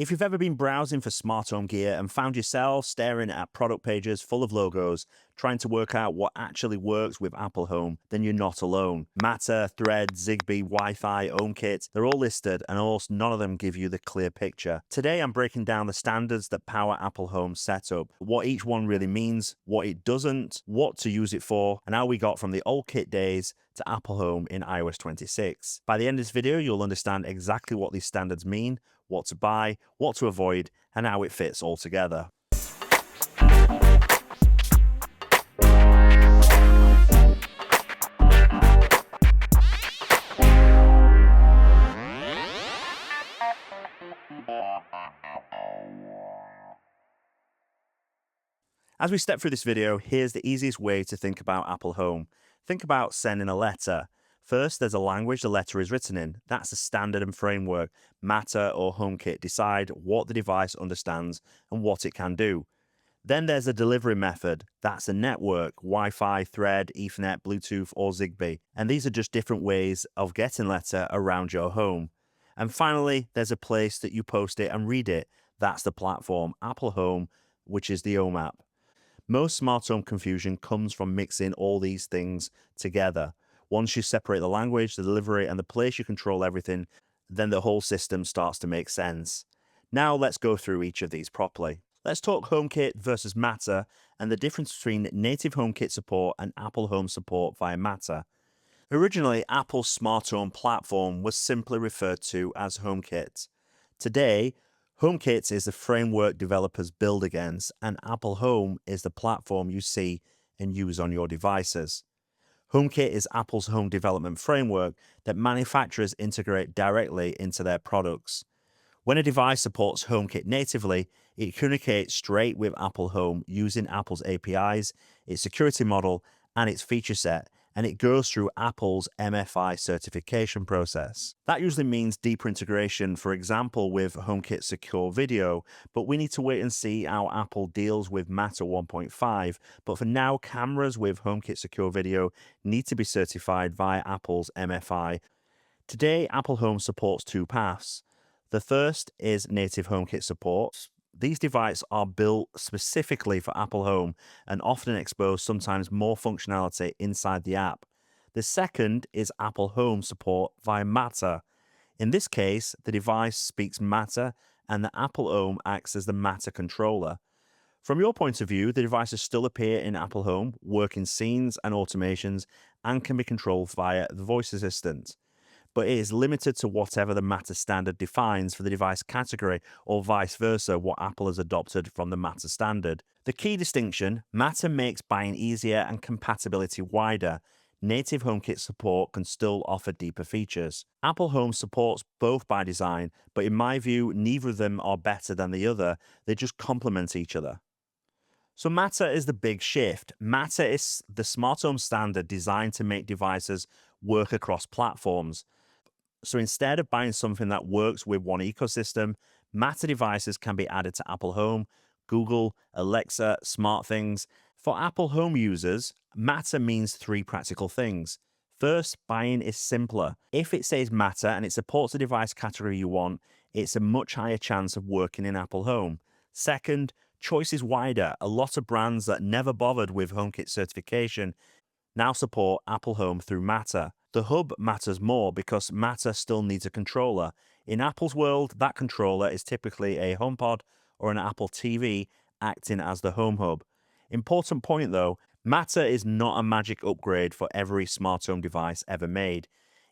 If you've ever been browsing for smart home gear and found yourself staring at product pages full of logos, trying to work out what actually works with AppleHome, then you're not alone. Matter, Thread, Zigbee, Wi-Fi, HomeKit, they're all listed and almost none of them give you the clear picture. Today I'm breaking down the standards that power AppleHome's setup, what each one really means, what it doesn't, what to use it for, and how we got from the old kit days to AppleHome in iOS 26. By the end of this video, you'll understand exactly what these standards mean, what to buy, what to avoid, and how it fits all together. As we step through this video, here's the easiest way to think about AppleHome. Think about sending a letter. First, there's a language the letter is written in. That's the standard and framework. Matter or HomeKit decide what the device understands and what it can do. Then there's a delivery method. That's a network, Wi-Fi, Thread, Ethernet, Bluetooth, or Zigbee. And these are just different ways of getting letter around your home. And finally, there's a place that you post it and read it. That's the platform, AppleHome, which is the Home app. Most smart home confusion comes from mixing all these things together. Once you separate the language, the delivery, and the place you control everything, then the whole system starts to make sense. Now let's go through each of these properly. Let's talk HomeKit versus Matter and the difference between native HomeKit support and AppleHome support via Matter. Originally, Apple's smart home platform was simply referred to as HomeKit. Today, HomeKit is the framework developers build against, and AppleHome is the platform you see and use on your devices. HomeKit is Apple's home development framework that manufacturers integrate directly into their products. When a device supports HomeKit natively, it communicates straight with AppleHome using Apple's APIs, its security model, and its feature set, and it goes through Apple's MFI certification process. That usually means deeper integration, for example, with HomeKit Secure Video, but we need to wait and see how Apple deals with Matter 1.5. But for now, cameras with HomeKit Secure Video need to be certified via Apple's MFI. Today, AppleHome supports two paths. The first is native HomeKit support. These devices are built specifically for AppleHome and often expose sometimes more functionality inside the app. The second is AppleHome support via Matter. In this case, the device speaks Matter and the AppleHome acts as the Matter controller. From your point of view, the devices still appear in AppleHome, work in scenes and automations, and can be controlled via the voice assistant. But it is limited to whatever the Matter standard defines for the device category, or vice versa, what Apple has adopted from the Matter standard. The key distinction: Matter makes buying easier and compatibility wider. Native HomeKit support can still offer deeper features. AppleHome supports both by design, but in my view, neither of them are better than the other. They just complement each other. So Matter is the big shift. Matter is the smart home standard designed to make devices work across platforms. So instead of buying something that works with one ecosystem, Matter devices can be added to AppleHome, Google, Alexa, SmartThings. For AppleHome users, Matter means three practical things. First, buying is simpler. If it says Matter and it supports the device category you want, it's a much higher chance of working in AppleHome. Second, choice is wider. A lot of brands that never bothered with HomeKit certification now support AppleHome through Matter. The hub matters more because Matter still needs a controller. In Apple's world, that controller is typically a HomePod or an Apple TV acting as the home hub. Important point though, Matter is not a magic upgrade for every smart home device ever made.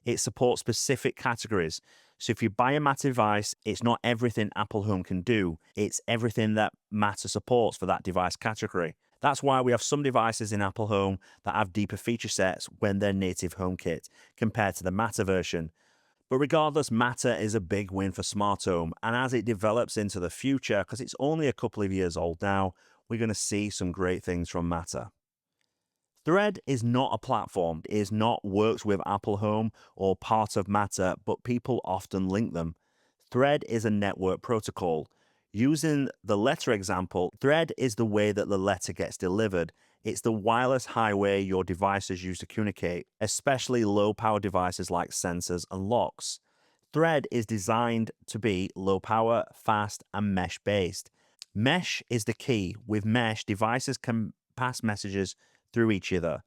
It supports specific categories. So if you buy a Matter device, it's not everything AppleHome can do. It's everything that Matter supports for that device category. That's why we have some devices in AppleHome that have deeper feature sets when they're native HomeKit compared to the Matter version. But regardless, Matter is a big win for smart home, and as it develops into the future, because it's only a couple of years old now, we're going to see some great things from Matter. Thread is not a platform. It is not works with AppleHome or part of Matter, but people often link them. Thread is a network protocol. Using the letter example, Thread is the way that the letter gets delivered. It's the wireless highway your devices use to communicate, especially low-power devices like sensors and locks. Thread is designed to be low power, fast, and mesh based. Mesh is the key. With mesh, devices can pass messages through each other.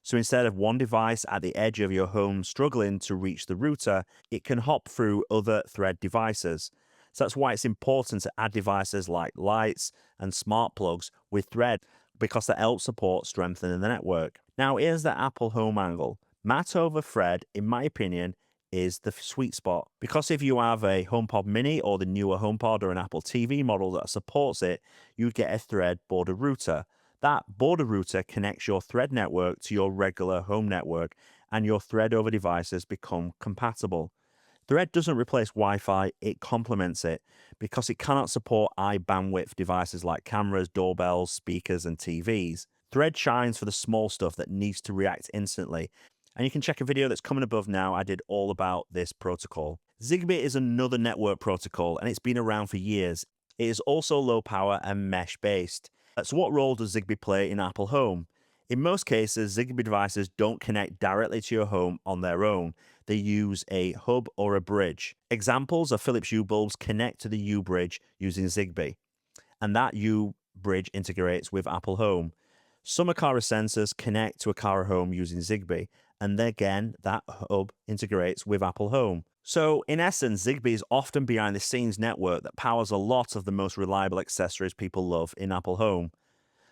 So instead of one device at the edge of your home struggling to reach the router, it can hop through other Thread devices. So that's why it's important to add devices like lights and smart plugs with Thread, because that helps support strengthening the network. Now, here's the Apple Home angle. Mat over Thread, in my opinion, is the sweet spot. Because if you have a HomePod Mini or the newer HomePod or an Apple TV model that supports it, you get a Thread border router. That border router connects your Thread network to your regular home network, and your Thread over devices become compatible. Thread doesn't replace Wi-Fi, it complements it, because it cannot support high bandwidth devices like cameras, doorbells, speakers, and TVs. Thread shines for the small stuff that needs to react instantly, and you can check a video that's coming above now. I did all about this protocol. Zigbee is another network protocol, and it's been around for years. It is also low power and mesh based. So what role does Zigbee play in Apple Home? In most cases, Zigbee devices don't connect directly to your home on their own. They use a hub or a bridge. Examples of Philips Hue bulbs connect to the Hue bridge using Zigbee, and that Hue bridge integrates with Apple Home. Some Aqara sensors connect to Aqara Home using Zigbee, and again, that hub integrates with Apple Home. So, in essence, Zigbee is often behind the scenes network that powers a lot of the most reliable accessories people love in Apple Home.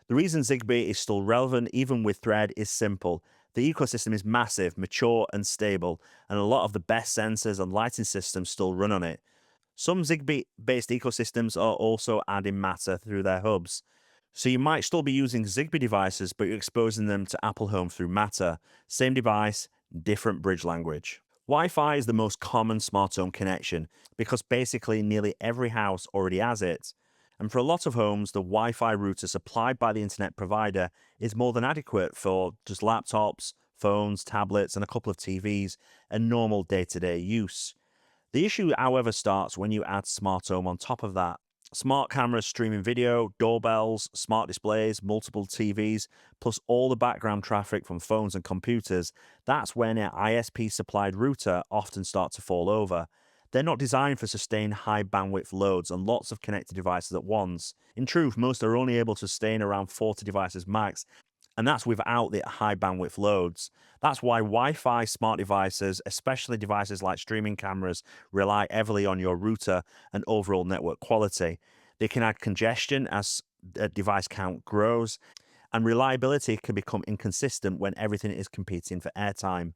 The reason Zigbee is still relevant, even with Thread, is simple. The ecosystem is massive, mature, and stable, and a lot of the best sensors and lighting systems still run on it. Some Zigbee based ecosystems are also adding Matter through their hubs. So you might still be using Zigbee devices, but you're exposing them to Apple Home through Matter. Same device, different bridge language. Wi-Fi is the most common smart home connection because basically nearly every house already has it. And for a lot of homes, the Wi-Fi router supplied by the internet provider is more than adequate for just laptops, phones, tablets, and a couple of TVs and normal day-to-day use. The issue, however, starts when you add smart home on top of that. Smart cameras streaming video, doorbells, smart displays, multiple TVs, plus all the background traffic from phones and computers. That's when an ISP supplied router often starts to fall over. They're not designed for sustained high bandwidth loads and lots of connected devices at once. In truth, most are only able to sustain around 40 devices max, and that's without the high bandwidth loads. That's why Wi-Fi smart devices, especially devices like streaming cameras, rely heavily on your router and overall network quality. They can add congestion as the device count grows, and reliability can become inconsistent when everything is competing for airtime.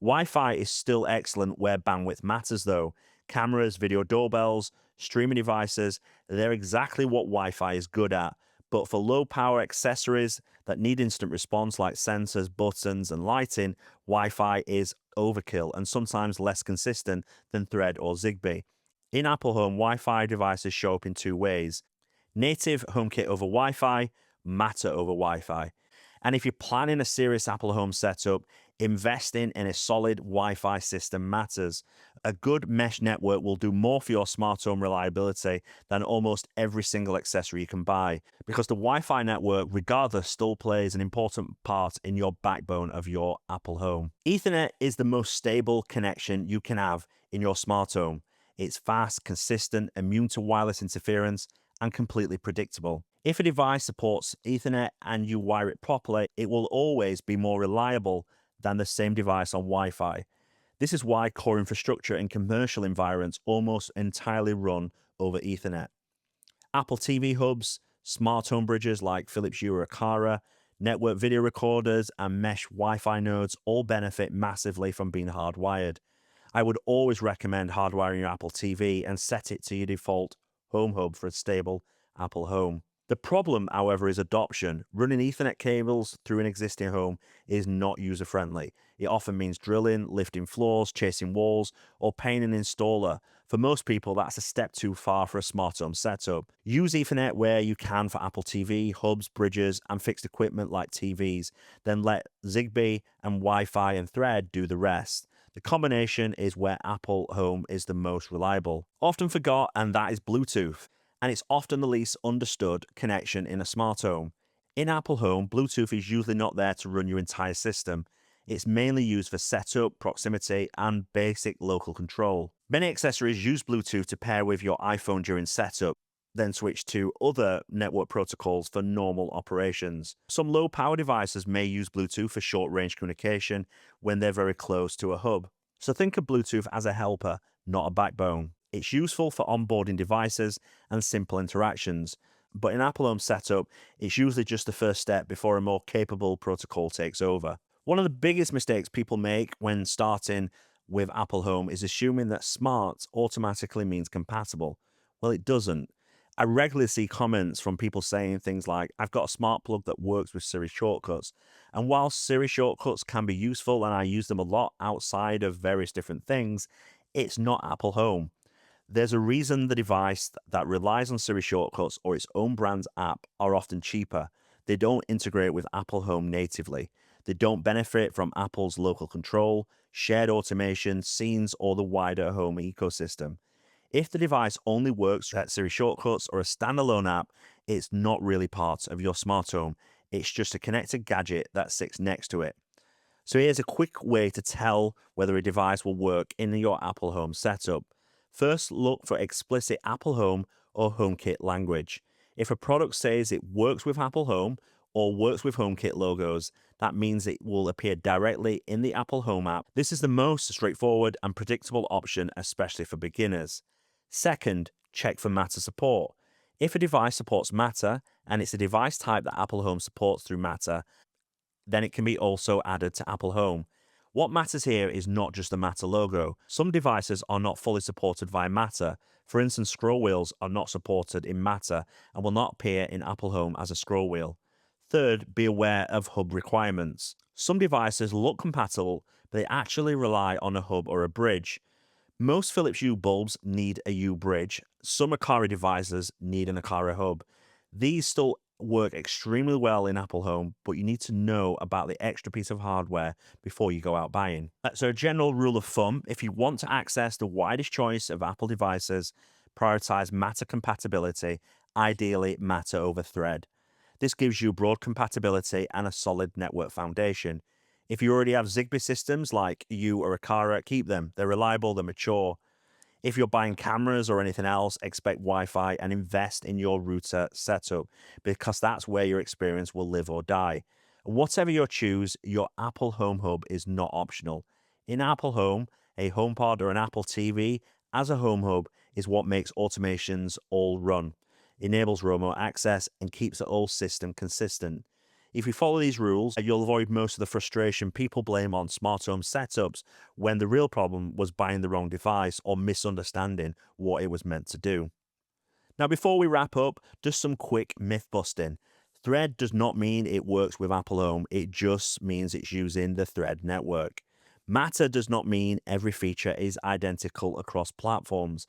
Wi-Fi is still excellent where bandwidth matters though. Cameras, video doorbells, streaming devices, they're exactly what Wi-Fi is good at. But for low power accessories that need instant response like sensors, buttons, and lighting, Wi-Fi is overkill and sometimes less consistent than Thread or Zigbee. In Apple Home, Wi-Fi devices show up in two ways: native HomeKit over Wi-Fi, Matter over Wi-Fi. And if you're planning a serious Apple Home setup, investing in a solid Wi-Fi system matters. A good mesh network will do more for your smart home reliability than almost every single accessory you can buy, because the Wi-Fi network, regardless, still plays an important part in your backbone of your Apple Home. Ethernet is the most stable connection you can have in your smart home. It's fast, consistent, immune to wireless interference, and completely predictable. If a device supports Ethernet and you wire it properly, it will always be more reliable than the same device on Wi-Fi. This is why core infrastructure in commercial environments almost entirely run over Ethernet. Apple TV hubs, smart home bridges like Philips Hue or Aqara, network video recorders, and mesh Wi-Fi nodes all benefit massively from being hardwired. I would always recommend hardwiring your Apple TV and set it to your default home hub for a stable Apple Home. The problem, however, is adoption. Running Ethernet cables through an existing home is not user-friendly. It often means drilling, lifting floors, chasing walls, or paying an installer. For most people, that's a step too far for a smart home setup. Use Ethernet where you can for Apple TV, hubs, bridges, and fixed equipment like TVs. Then let Zigbee and Wi-Fi and Thread do the rest. The combination is where Apple Home is the most reliable. Often forgot, and that is Bluetooth. And it's often the least understood connection in a smart home. In Apple Home, Bluetooth is usually not there to run your entire system. It's mainly used for setup, proximity, and basic local control. Many accessories use Bluetooth to pair with your iPhone during setup, then switch to other network protocols for normal operations. Some low power devices may use Bluetooth for short range communication when they're very close to a hub. So think of Bluetooth as a helper, not a backbone. It's useful for onboarding devices and simple interactions, but in AppleHome setup, it's usually just the first step before a more capable protocol takes over. One of the biggest mistakes people make when starting with AppleHome is assuming that smart automatically means compatible. Well, it doesn't. I regularly see comments from people saying things like, I've got a smart plug that works with Siri shortcuts. And while Siri shortcuts can be useful and I use them a lot outside of various different things, it's not AppleHome. There's a reason the device that relies on Siri shortcuts or its own brand's app are often cheaper. They don't integrate with AppleHome natively. They don't benefit from Apple's local control, shared automation, scenes, or the wider home ecosystem. If the device only works at Siri shortcuts or a standalone app, it's not really part of your smart home. It's just a connected gadget that sits next to it. So here's a quick way to tell whether a device will work in your Apple Home setup. First, look for explicit Apple Home or HomeKit language. If a product says it works with Apple Home or works with HomeKit logos, that means it will appear directly in the Apple Home app. This is the most straightforward and predictable option, especially for beginners. Second, check for Matter support. If a device supports Matter and it's a device type that Apple Home supports through Matter, then it can be also added to Apple Home. What matters here is not just the Matter logo. Some devices are not fully supported via Matter. For instance, scroll wheels are not supported in Matter and will not appear in Apple Home as a scroll wheel. Third, be aware of hub requirements. Some devices look compatible, but they actually rely on a hub or a bridge. Most Philips Hue bulbs need a Hue bridge. Some Akara devices need an Akara hub. These still work extremely well in Apple Home, but you need to know about the extra piece of hardware before you go out buying. So a general rule of thumb, if you want to access the widest choice of Apple devices, prioritize Matter compatibility, ideally Matter over Thread. This gives you broad compatibility and a solid network foundation. If you already have Zigbee systems like Hue or Akara, keep them. They're reliable, they're mature. If you're buying cameras or anything else, expect Wi-Fi and invest in your router setup because that's where your experience will live or die. Whatever you choose, your Apple Home Hub is not optional. In Apple Home, a HomePod or an Apple TV as a home hub is what makes automations all run, enables remote access, and keeps the whole system consistent. If you follow these rules, you'll avoid most of the frustration people blame on smart home setups when the real problem was buying the wrong device or misunderstanding what it was meant to do. Now, before we wrap up, just some quick myth busting. Thread does not mean it works with Apple Home, it just means it's using the Thread network. Matter does not mean every feature is identical across platforms.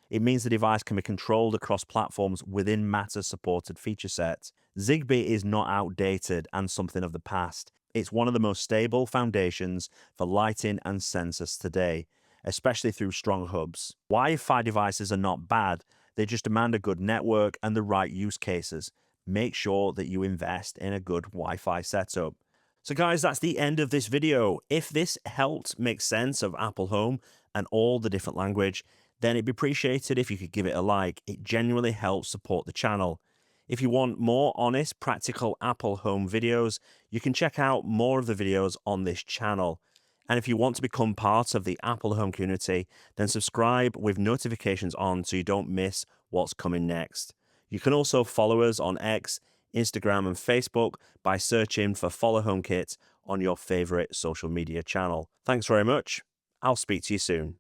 It means the device can be controlled across platforms within Matter's supported feature set. Zigbee is not outdated and something of the past. It's one of the most stable foundations for lighting and sensors today, especially through strong hubs. Wi-Fi devices are not bad, they just demand a good network and the right use cases. Make sure that you invest in a good Wi-Fi setup. So guys, that's the end of this video. If this helped make sense of Apple Home and all the different language, then it'd be appreciated if you could give it a like. It genuinely helps support the channel. If you want more honest, practical Apple Home videos, you can check out more of the videos on this channel. And if you want to become part of the Apple Home community, then subscribe with notifications on so you don't miss what's coming next. You can also follow us on X, Instagram, and Facebook by searching for Follow HomeKit on your favorite social media channel. Thanks very much. I'll speak to you soon.